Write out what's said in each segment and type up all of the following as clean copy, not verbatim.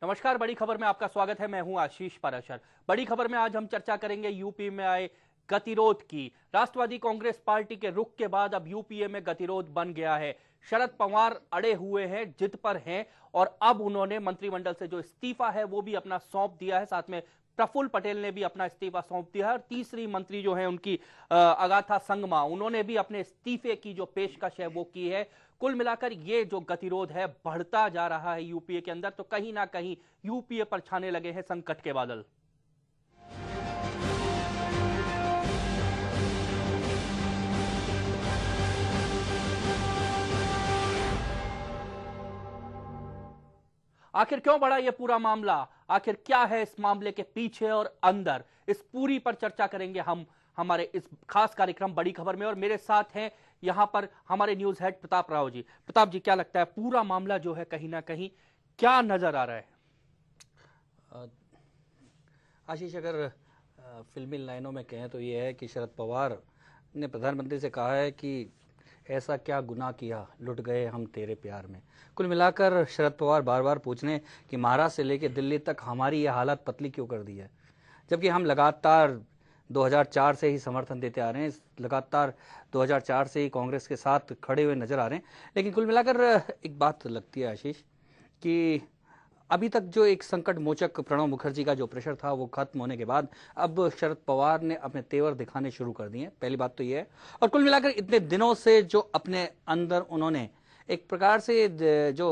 नमस्कार, बड़ी खबर में आपका स्वागत है। मैं हूं आशीष पाराशर। बड़ी खबर में आज हम चर्चा करेंगे यूपी में आए गतिरोध की। राष्ट्रवादी कांग्रेस पार्टी के रुख के बाद अब यूपीए में गतिरोध बन गया है। शरद पवार अड़े हुए हैं, जिद पर हैं और अब उन्होंने मंत्रिमंडल से जो इस्तीफा है वो भी अपना सौंप दिया है। साथ में प्रफुल्ल पटेल ने भी अपना इस्तीफा सौंप दिया है और तीसरी मंत्री जो है उनकी अगाथा संगमा, उन्होंने भी अपने इस्तीफे की जो पेशकश है वो की है। कुल मिलाकर ये जो गतिरोध है बढ़ता जा रहा है यूपीए के अंदर, तो कहीं ना कहीं यूपीए पर छाने लगे हैं संकट के बादल। आखिर क्यों बढ़ा यह पूरा मामला, आखिर क्या है इस मामले के पीछे और अंदर, इस पूरी पर चर्चा करेंगे हम हमारे इस खास कार्यक्रम बड़ी खबर में। और मेरे साथ हैं यहां पर हमारे न्यूज हेड प्रताप राव जी। प्रताप जी, क्या लगता है पूरा मामला जो है कहीं ना कहीं क्या नजर आ रहा है? आशीष, अगर फिल्मी लाइनों में कहें तो ये है कि शरद पवार ने प्रधानमंत्री से कहा है कि ऐसा क्या गुनाह किया, लुट गए हम तेरे प्यार में। कुल मिलाकर शरद पवार बार बार पूछने कि महाराष्ट्र से लेकर दिल्ली तक हमारी ये हालत पतली क्यों कर दी है, जबकि हम लगातार 2004 से ही समर्थन देते आ रहे हैं, लगातार 2004 से ही कांग्रेस के साथ खड़े हुए नजर आ रहे हैं। लेकिन कुल मिलाकर एक बात लगती है आशीष कि अभी तक जो एक संकट मोचक प्रणब मुखर्जी का जो प्रेशर था वो खत्म होने के बाद अब शरद पवार ने अपने तेवर दिखाने शुरू कर दिए। पहली बात तो ये है, और कुल मिलाकर इतने दिनों से जो अपने अंदर उन्होंने एक प्रकार से जो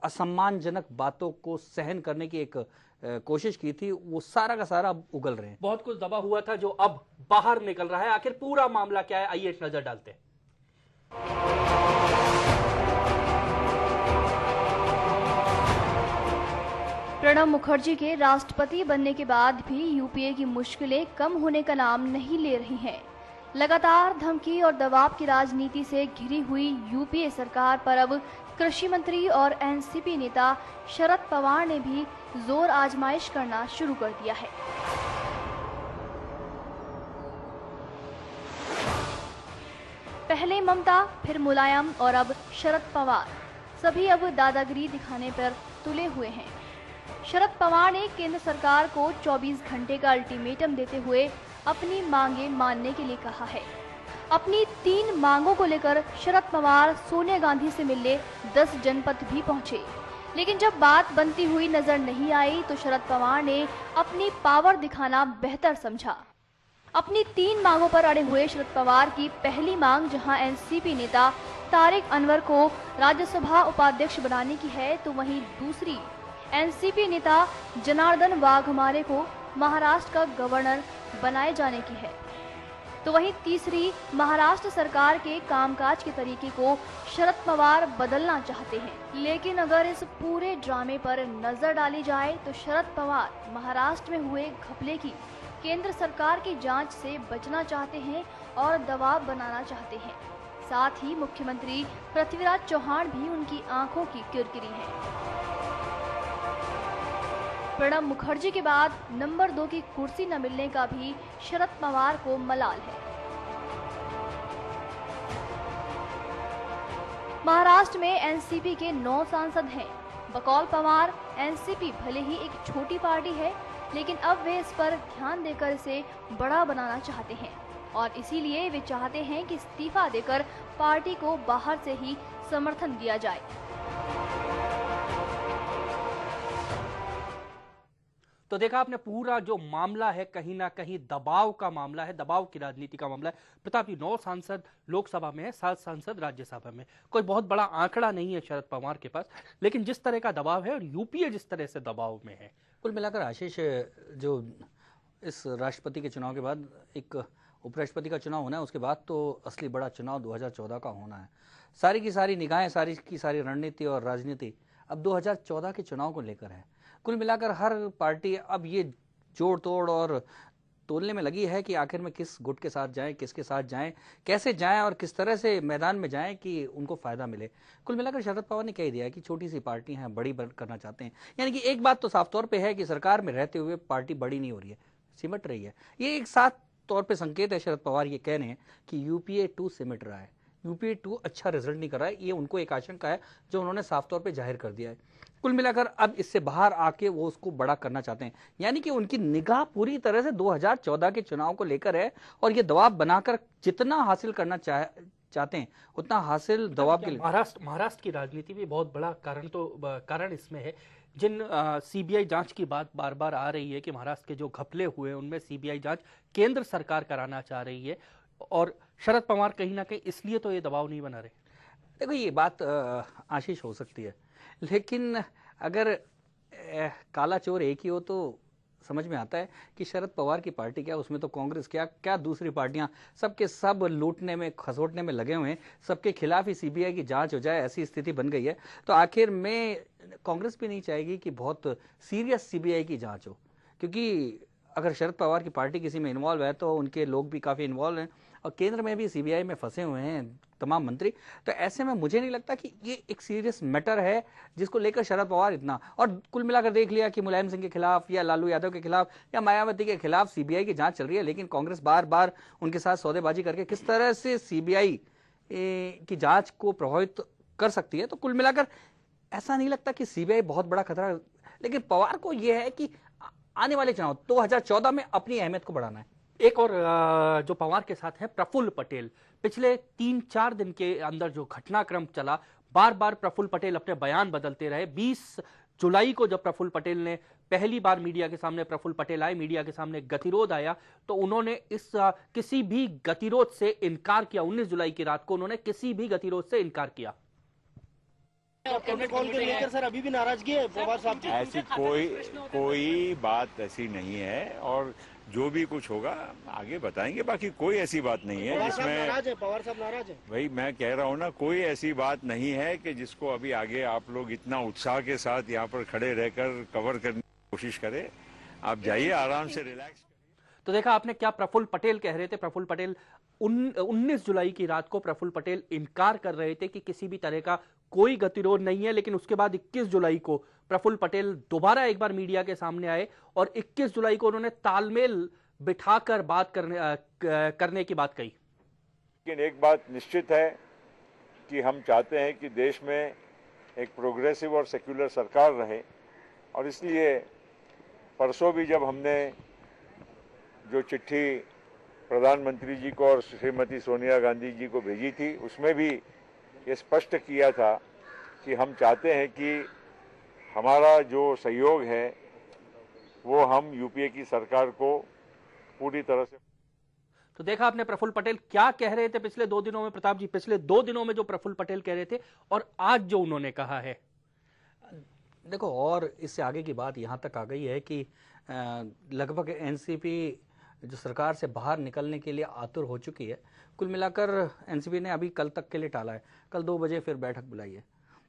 असम्मानजनक बातों को सहन करने की एक कोशिश की थी, वो सारा का सारा अब उगल रहे हैं। बहुत कुछ दबा हुआ था जो अब बाहर निकल रहा है। आखिर पूरा मामला क्या है, आइए एक नजर डालते हैं। प्रणब मुखर्जी के राष्ट्रपति बनने के बाद भी यूपीए की मुश्किलें कम होने का नाम नहीं ले रही हैं। लगातार धमकी और दबाव की राजनीति से घिरी हुई यूपीए सरकार पर अब कृषि मंत्री और एनसीपी नेता शरद पवार ने भी जोर आजमाइश करना शुरू कर दिया है। पहले ममता, फिर मुलायम और अब शरद पवार, सभी अब दादागिरी दिखाने पर तुले हुए हैं। शरद पवार ने केंद्र सरकार को 24 घंटे का अल्टीमेटम देते हुए अपनी मांगे मानने के लिए कहा है। अपनी 3 मांगों को लेकर शरद पवार सोनिया गांधी से मिलने 10 जनपद भी पहुंचे, लेकिन जब बात बनती हुई नजर नहीं आई तो शरद पवार ने अपनी पावर दिखाना बेहतर समझा। अपनी 3 मांगों पर अड़े हुए शरद पवार की पहली मांग, जहां एनसीपी नेता तारिक अनवर को राज्यसभा उपाध्यक्ष बनाने की है, तो वहीं दूसरी एनसीपी नेता जनार्दन वाघमारे को महाराष्ट्र का गवर्नर बनाए जाने की है। तो वहीं तीसरी, महाराष्ट्र सरकार के कामकाज के तरीके को शरद पवार बदलना चाहते हैं। लेकिन अगर इस पूरे ड्रामे पर नजर डाली जाए तो शरद पवार महाराष्ट्र में हुए घपले की केंद्र सरकार की जांच से बचना चाहते हैं और दबाव बनाना चाहते हैं। साथ ही मुख्यमंत्री पृथ्वीराज चौहान भी उनकी आंखों की किरकिरी है। प्रणब मुखर्जी के बाद नंबर 2 की कुर्सी न मिलने का भी शरद पवार को मलाल है। महाराष्ट्र में एनसीपी के 9 सांसद हैं। बकौल पवार, एनसीपी भले ही एक छोटी पार्टी है, लेकिन अब वे इस पर ध्यान देकर इसे बड़ा बनाना चाहते हैं और इसीलिए वे चाहते हैं कि इस्तीफा देकर पार्टी को बाहर से ही समर्थन दिया जाए। तो देखा आपने, पूरा जो मामला है कहीं ना कहीं दबाव का मामला है, दबाव की राजनीति का मामला है। प्रताप जी, 9 सांसद लोकसभा में है, 7 सांसद राज्यसभा में, कोई बहुत बड़ा आंकड़ा नहीं है शरद पवार के पास, लेकिन जिस तरह का दबाव है और यूपीए जिस तरह से दबाव में है, कुल मिलाकर आशीष, जो इस राष्ट्रपति के चुनाव के बाद एक उपराष्ट्रपति का चुनाव होना है, उसके बाद तो असली बड़ा चुनाव 2014 का होना है। सारी की सारी निगाहें, सारी की सारी रणनीति और राजनीति अब 2014 के चुनाव को लेकर है। कुल मिलाकर हर पार्टी अब ये जोड़ तोड़ और तोलने में लगी है कि आखिर में किस गुट के साथ जाएं, किसके साथ जाएं, कैसे जाएं और किस तरह से मैदान में जाएं कि उनको फायदा मिले। कुल मिलाकर शरद पवार ने कह दिया है कि छोटी सी पार्टी हैं, बड़ी करना चाहते हैं। यानी कि एक बात तो साफ तौर पे है कि सरकार में रहते हुए पार्टी बड़ी नहीं हो रही है, सिमट रही है। ये एक साफ तौर पे संकेत है, शरद पवार ये कह रहे हैं कि यूपीए 2 सिमट रहा है, यूपीए 2 अच्छा रिजल्ट नहीं कर रहा है। ये उनको एक आशंका है जो उन्होंने साफ तौर पे जाहिर कर दिया है। कुल मिलाकर अब इससे बाहर आके वो उसको बड़ा करना चाहते हैं, यानी कि उनकी निगाह पूरी तरह से 2014 के चुनाव को लेकर है और ये दबाव बनाकर जितना हासिल करना चाहते हैं उतना हासिल दबाव के लिए। महाराष्ट्र की राजनीति में बहुत बड़ा कारण इसमें है, जिन सीबीआई जांच की बात बार बार आ रही है कि महाराष्ट्र के जो घपले हुए उनमें सीबीआई जांच केंद्र सरकार कराना चाह रही है, और शरद पवार कहीं ना कहीं इसलिए तो ये दबाव नहीं बना रहे। देखो ये बात आशीष हो सकती है, लेकिन अगर काला चोर एक ही हो तो समझ में आता है कि शरद पवार की पार्टी क्या, उसमें तो कांग्रेस क्या क्या दूसरी पार्टियां सबके सब लूटने में खसोटने में लगे हुए हैं, सबके खिलाफ ही सीबीआई की जांच हो जाए ऐसी स्थिति बन गई है। तो आखिर में कांग्रेस भी नहीं चाहेगी कि बहुत सीरियस सीबीआई की जांच हो, क्योंकि अगर शरद पवार की पार्टी किसी में इन्वॉल्व है तो उनके लोग भी काफ़ी इन्वॉल्व हैं और केंद्र में भी सीबीआई में फंसे हुए हैं तमाम मंत्री। तो ऐसे में मुझे नहीं लगता कि ये एक सीरियस मैटर है जिसको लेकर शरद पवार इतना, और कुल मिलाकर देख लिया कि मुलायम सिंह के खिलाफ या लालू यादव के खिलाफ या मायावती के खिलाफ सीबीआई की जांच चल रही है, लेकिन कांग्रेस बार बार उनके साथ सौदेबाजी करके किस तरह से सीबीआई की जांच को प्रभावित कर सकती है। तो कुल मिलाकर ऐसा नहीं लगता कि सीबीआई बहुत बड़ा खतरा, लेकिन पवार को यह है कि आने वाले चुनाव 2014 में अपनी अहमियत को बढ़ाना है। एक और जो पवार के साथ है प्रफुल्ल पटेल, पिछले 3-4 दिन के अंदर जो घटनाक्रम चला, बार बार प्रफुल्ल पटेल अपने बयान बदलते रहे। 20 जुलाई को जब प्रफुल्ल पटेल ने पहली बार मीडिया के सामने, प्रफुल्ल पटेल आए मीडिया के सामने, गतिरोध आया तो उन्होंने इस किसी भी गतिरोध से इनकार किया। 19 जुलाई की रात को उन्होंने किसी भी गतिरोध से इनकार किया। प्रोटोकॉल के लेकर सर अभी भी नाराजगी है पवार साहब की? ऐसी कोई बात ऐसी नहीं है, और जो भी कुछ होगा आगे बताएंगे, बाकी कोई ऐसी बात नहीं है जिसमें पवार साहब नाराज है। भाई मैं कह रहा हूँ ना, कोई ऐसी बात नहीं है कि जिसको अभी आगे आप लोग इतना उत्साह के साथ यहाँ पर खड़े रहकर कवर करने की कोशिश करें। आप जाइए आराम से, रिलैक्स। तो देखा आपने क्या प्रफुल्ल पटेल कह रहे थे। प्रफुल्ल पटेल 19 जुलाई की रात को प्रफुल्ल पटेल इनकार कर रहे थे कि किसी भी तरह का कोई गतिरोध नहीं है, लेकिन उसके बाद 21 जुलाई को प्रफुल्ल पटेल दोबारा एक बार मीडिया के सामने आए और 21 जुलाई को उन्होंने तालमेल बिठाकर बात करने की बात कही। लेकिन एक बात निश्चित है कि हम चाहते हैं कि देश में एक प्रोग्रेसिव और सेक्युलर सरकार रहे, और इसलिए परसों भी जब हमने जो चिट्ठी प्रधानमंत्री जी को और श्रीमती सोनिया गांधी जी को भेजी थी, उसमें भी ये स्पष्ट किया था कि हम चाहते हैं कि हमारा जो सहयोग है वो हम यूपीए की सरकार को पूरी तरह से। तो देखा आपने प्रफुल्ल पटेल क्या कह रहे थे पिछले 2 दिनों में। प्रताप जी, पिछले 2 दिनों में जो प्रफुल्ल पटेल कह रहे थे और आज जो उन्होंने कहा है, देखो और इससे आगे की बात यहाँ तक आ गई है कि लगभग एनसीपी जो सरकार से बाहर निकलने के लिए आतुर हो चुकी है। कुल मिलाकर एनसीपी ने अभी कल तक के लिए टाला है, कल 2 बजे फिर बैठक बुलाई है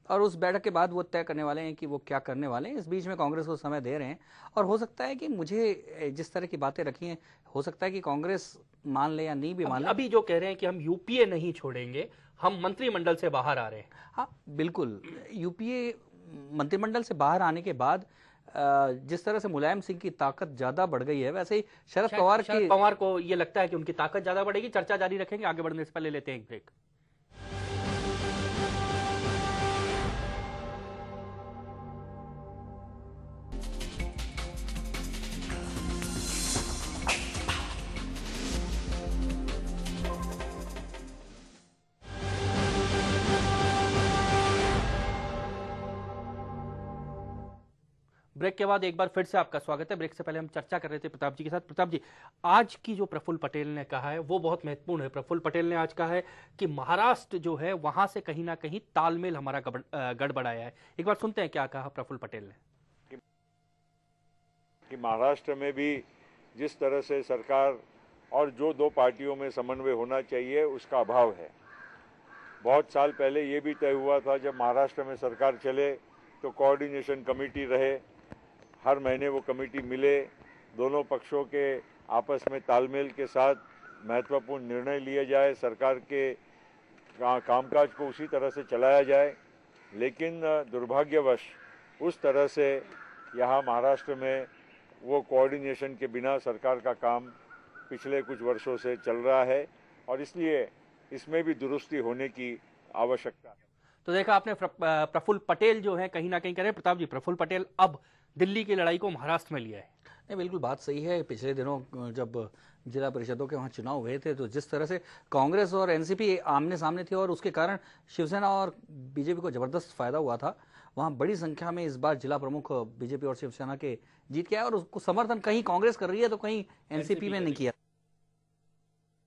और उस बैठक के बाद वो तय करने वाले हैं कि वो क्या करने वाले हैं। इस बीच में कांग्रेस को समय दे रहे हैं और हो सकता है कि मुझे जिस तरह की बातें रखी हैं, हो सकता है कि कांग्रेस मान ले या नहीं भी मान ले। अभी जो कह रहे हैं कि हम यूपीए नहीं छोड़ेंगे, हम मंत्रिमंडल से बाहर आ रहे हैं। हाँ बिल्कुल, यूपीए मंत्रिमंडल से बाहर आने के बाद जिस तरह से मुलायम सिंह की ताकत ज्यादा बढ़ गई है, वैसे ही शरद पवार को ये लगता है कि उनकी ताकत ज्यादा बढ़ेगी। चर्चा जारी रखेंगे, आगे बढ़ने से पहले लेते हैं एक ब्रेक। ब्रेक के बाद एक बार फिर से आपका स्वागत है। ब्रेक से पहले हम चर्चा कर रहे थे प्रताप जी के साथ। प्रताप जी, आज की जो प्रफुल्ल पटेल ने कहा है वो बहुत महत्वपूर्ण है। प्रफुल्ल पटेल ने आज कहा है कि महाराष्ट्र जो है वहां से कहीं ना कहीं तालमेल हमारा गड़बड़ाया है। एक बार सुनते हैं क्या कहा प्रफुल्ल पटेल ने। कि महाराष्ट्र में भी जिस तरह से सरकार और जो 2 पार्टियों में समन्वय होना चाहिए उसका अभाव है। बहुत साल पहले ये भी तय हुआ था, जब महाराष्ट्र में सरकार चले तो कोऑर्डिनेशन कमेटी रहे, हर महीने वो कमेटी मिले, दोनों पक्षों के आपस में तालमेल के साथ महत्वपूर्ण निर्णय लिए जाए, सरकार के कामकाज को उसी तरह से चलाया जाए। लेकिन दुर्भाग्यवश उस तरह से यहाँ महाराष्ट्र में वो कोऑर्डिनेशन के बिना सरकार का काम पिछले कुछ वर्षों से चल रहा है और इसलिए इसमें भी दुरुस्ती होने की आवश्यकता है। तो देखा आपने प्रफुल्ल पटेल जो है कहीं ना कहीं करें, प्रताप जी, प्रफुल्ल पटेल अब दिल्ली की लड़ाई को महाराष्ट्र में लिया है। नहीं, बिल्कुल बात सही है। पिछले दिनों जब जिला परिषदों के वहाँ चुनाव हुए थे तो जिस तरह से कांग्रेस और एनसीपी आमने सामने थी और उसके कारण शिवसेना और बीजेपी को जबरदस्त फायदा हुआ था, वहाँ बड़ी संख्या में इस बार जिला प्रमुख बीजेपी और शिवसेना के जीत के आए और उसको समर्थन कहीं कांग्रेस कर रही है तो कहीं एनसीपी में नहीं किया।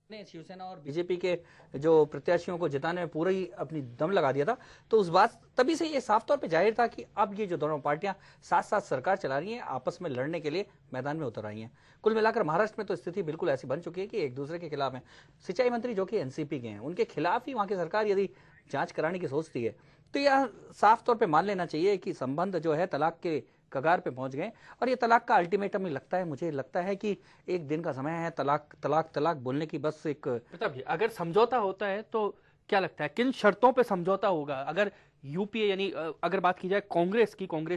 ने शिवसेना और बीजेपी के जो प्रत्याशियों को जिताने में पूरा ही अपनी दम लगा दिया था। तो उस बात तभी से ये साफ तौर पे जाहिर था कि अब ये जो दोनों पार्टियां साथ साथ सरकार चला रही हैं, आपस में लड़ने के लिए मैदान में उतर आई हैं। कुल मिलाकर महाराष्ट्र में तो स्थिति बिल्कुल ऐसी बन चुकी है कि एक दूसरे के खिलाफ है। सिंचाई मंत्री जो कि एनसीपी के हैं, उनके खिलाफ ही वहां की सरकार यदि जांच कराने की सोचती है तो यह साफ तौर पर मान लेना चाहिए कि संबंध जो है तलाक के कगार पे पहुंच गए और ये तलाक का अल्टीमेटम लगता है, मुझे लगता है कि एक दिन का समय है तलाक तलाक तलाक बोलने की। बस एक प्रताप जी, अगर समझौता होता है तो क्या लगता है किन शर्तों पे समझौता होगा? अगर यूपीए यानी अगर बात की जाए कांग्रेस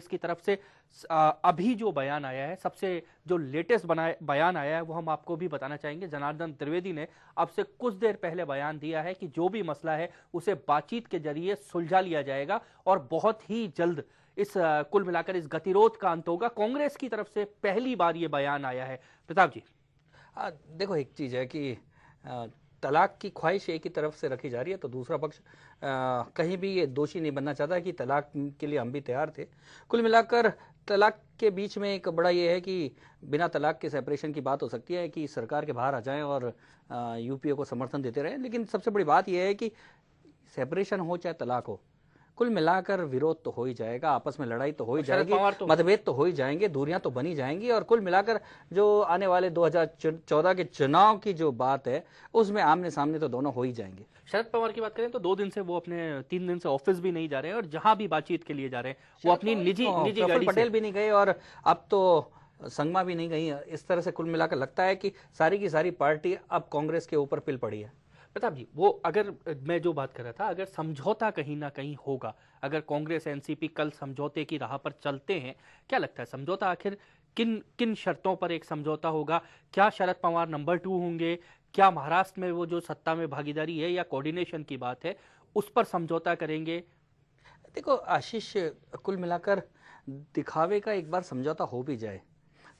की तरफ से अभी जो बयान आया है, सबसे जो लेटेस्ट बयान आया है वो हम आपको भी बताना चाहेंगे। जनार्दन त्रिवेदी ने अब से कुछ देर पहले बयान दिया है कि जो भी मसला है उसे बातचीत के जरिए सुलझा लिया जाएगा और बहुत ही जल्द इस कुल मिलाकर इस गतिरोध का अंत होगा। कांग्रेस की तरफ से पहली बार ये बयान आया है। प्रताप जी, देखो, एक चीज है कि तलाक की ख्वाहिश एक ही तरफ से रखी जा रही है तो दूसरा पक्ष कहीं भी ये दोषी नहीं बनना चाहता कि तलाक के लिए हम भी तैयार थे। कुल मिलाकर तलाक के बीच में एक बड़ा ये है कि बिना तलाक के सेपरेशन की बात हो सकती है कि सरकार के बाहर आ जाएं और यूपीए को समर्थन देते रहें, लेकिन सबसे बड़ी बात यह है कि सेपरेशन हो चाहे तलाक हो, कुल मिलाकर विरोध तो हो ही जाएगा, आपस में लड़ाई तो हो ही जाएगी, मतभेद तो हो ही जाएंगे, दूरियां तो बनी जाएंगी और कुल मिलाकर जो आने वाले 2014 के चुनाव की जो बात है उसमें आमने सामने तो दोनों हो ही जाएंगे। शरद पवार की बात करें तो 2 दिन से वो अपने 3 दिन से ऑफिस भी नहीं जा रहे हैं और जहां भी बातचीत के लिए जा रहे हैं वो अपनी निजी गाड़ी से। पटेल भी नहीं गए और अब तो संगमा भी नहीं गई। इस तरह से कुल मिलाकर लगता है कि सारी की सारी पार्टी अब कांग्रेस के ऊपर पिल पड़ी है। प्रताप जी, वो अगर मैं जो बात कर रहा था, अगर समझौता कहीं ना कहीं होगा, अगर कांग्रेस एनसीपी कल समझौते की राह पर चलते हैं, क्या लगता है समझौता आखिर किन किन शर्तों पर एक समझौता होगा? क्या शरद पवार नंबर 2 होंगे? क्या महाराष्ट्र में वो जो सत्ता में भागीदारी है या कोऑर्डिनेशन की बात है उस पर समझौता करेंगे? देखो आशीष, कुल मिलाकर दिखावे का एक बार समझौता हो भी जाए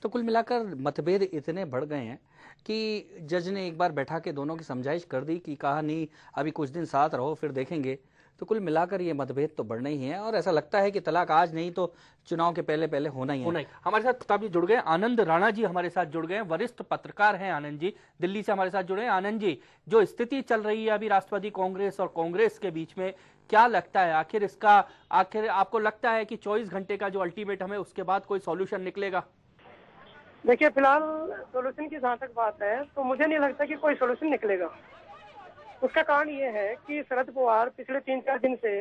तो कुल मिलाकर मतभेद इतने बढ़ गए हैं कि जज ने एक बार बैठा के दोनों की समझाइश कर दी कि कहा नहीं अभी कुछ दिन साथ रहो फिर देखेंगे। तो कुल मिलाकर ये मतभेद तो बढ़ना ही है और ऐसा लगता है कि तलाक आज नहीं तो चुनाव के पहले पहले होना ही है। हमारे साथ प्रताप जी जुड़ गए, आनंद राणा जी हमारे साथ जुड़ गए, वरिष्ठ पत्रकार हैं आनंद जी, दिल्ली से हमारे साथ जुड़े हैं। आनंद जी, जो स्थिति चल रही है अभी राष्ट्रवादी कांग्रेस और कांग्रेस के बीच में, क्या लगता है आखिर आपको लगता है कि 24 घंटे का जो अल्टीमेटम है उसके बाद कोई सॉल्यूशन निकलेगा? देखिए, फिलहाल सोल्यूशन की जहाँ तक बात है तो मुझे नहीं लगता कि कोई सोल्यूशन निकलेगा। उसका कारण ये है कि शरद पवार पिछले 3-4 दिन से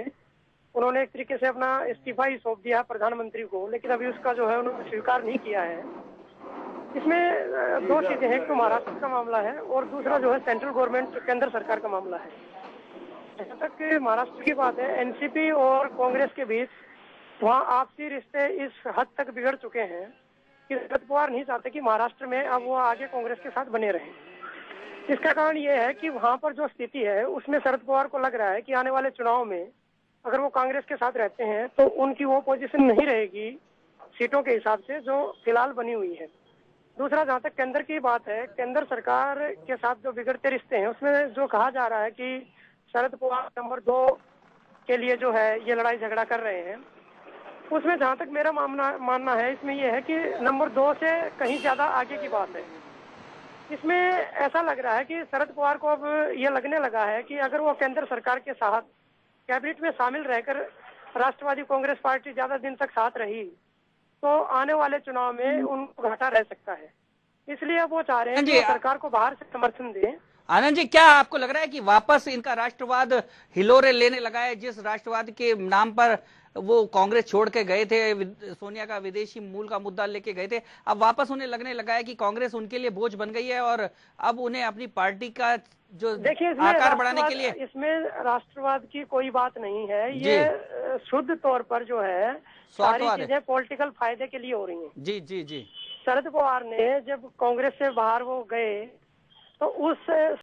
उन्होंने एक तरीके से अपना इस्तीफा ही सौंप दिया प्रधानमंत्री को, लेकिन अभी उसका जो है उन्होंने स्वीकार नहीं किया है। इसमें 2 चीजें हैं, एक तो महाराष्ट्र का मामला है और दूसरा जो है सेंट्रल गवर्नमेंट केंद्र सरकार का मामला है। जहाँ तक महाराष्ट्र की बात है, एनसीपी और कांग्रेस के बीच वहाँ आपसी रिश्ते इस हद तक बिगड़ चुके हैं कि शरद पवार नहीं चाहते कि महाराष्ट्र में अब वो आगे कांग्रेस के साथ बने रहें। इसका कारण ये है कि वहाँ पर जो स्थिति है उसमें शरद पवार को लग रहा है कि आने वाले चुनाव में अगर वो कांग्रेस के साथ रहते हैं तो उनकी वो पोजीशन नहीं रहेगी सीटों के हिसाब से जो फिलहाल बनी हुई है। दूसरा, जहाँ तक केंद्र की बात है, केंद्र सरकार के साथ जो बिगड़ते रिश्ते हैं उसमें जो कहा जा रहा है कि शरद पवार नंबर 2 के लिए जो है ये लड़ाई झगड़ा कर रहे हैं, उसमें जहाँ तक मेरा मानना है इसमें यह है कि नंबर 2 से कहीं ज्यादा आगे की बात है। इसमें ऐसा लग रहा है कि शरद पवार को अब ये लगने लगा है कि अगर वो केंद्र सरकार के साथ कैबिनेट में शामिल रहकर राष्ट्रवादी कांग्रेस पार्टी ज्यादा दिन तक साथ रही तो आने वाले चुनाव में उनको घाटा रह सकता है। इसलिए अब वो चाह रहे हैं कि सरकार को बाहर से समर्थन दें। आनंद जी, क्या आपको लग रहा है कि वापस इनका राष्ट्रवाद हिलोरे लेने लगा है? जिस राष्ट्रवाद के नाम पर वो कांग्रेस छोड़ के गए थे, सोनिया का विदेशी मूल का मुद्दा लेके गए थे, अब वापस उन्हें लगने लगा है कि कांग्रेस उनके लिए बोझ बन गई है और अब उन्हें अपनी पार्टी का जो आकार बढ़ाने के लिए। इसमें राष्ट्रवाद की कोई बात नहीं है, ये शुद्ध तौर पर जो है सारी चीजें पॉलिटिकल फायदे के लिए हो रही हैं। जी जी जी। शरद पवार ने जब कांग्रेस से बाहर वो गए तो उस